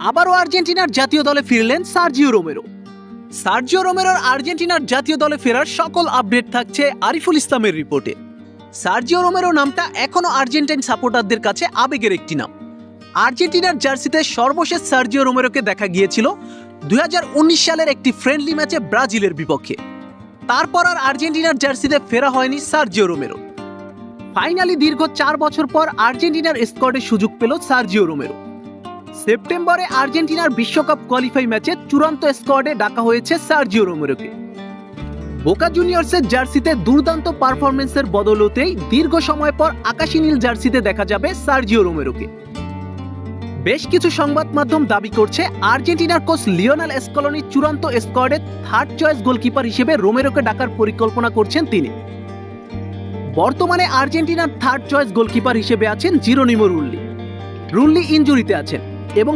আবারও আর্জেন্টিনার জাতীয় দলে ফিরলেন সার্জিও রোমেরো। সার্জিও রোমেরোর আর্জেন্টিনার জাতীয় দলে ফেরার সকল আপডেট থাকছে আরিফুল ইসলামের রিপোর্টে। সার্জিও রোমেরো নামটা এখনও আর্জেন্টাইন সাপোর্টারদের কাছে আবেগের একটি নাম। আর্জেন্টিনার জার্সিতে সর্বশেষ সার্জিও রোমেরোকে দেখা গিয়েছিল 2019 সালের একটি ফ্রেন্ডলি ম্যাচে ব্রাজিলের বিপক্ষে। তারপর আর আর্জেন্টিনার জার্সিতে ফেরা হয়নি সার্জিও রোমেরো। ফাইনালি দীর্ঘ 4 বছর পর আর্জেন্টিনার স্কোয়াডে সুযোগ পেল সার্জিও রোমেরো। সেপ্টেম্বরে আর্জেন্টিনার বিশ্বকাপ কোয়ালিফাই ম্যাচে চূড়ান্ত স্কোয়াডে ডাকা হয়েছে সার্জিও রোমেরোকে। বোকা জুনিয়র্সের জার্সিতে দুর্দান্ত পারফরমেন্সের বদৌলতেই দীর্ঘ সময় পর আকাশী নীল জার্সিতে দেখা যাবে সার্জিও রোমেরোকে। বেশ কিছু সংবাদ মাধ্যম দাবি করছে আর্জেন্টিনার কোচ লিওনেল স্কলোনি চূড়ান্ত স্কোয়াডে থার্ড চয়েস গোলকিপার হিসেবে রোমেরোকে ডাকার পরিকল্পনা করছেন তিনি। বর্তমানে আর্জেন্টিনার থার্ড চয়েস গোলকিপার হিসেবে আছেন জিরোনিমো রুল্লি। রুল্লি ইনজুরিতে আছেন।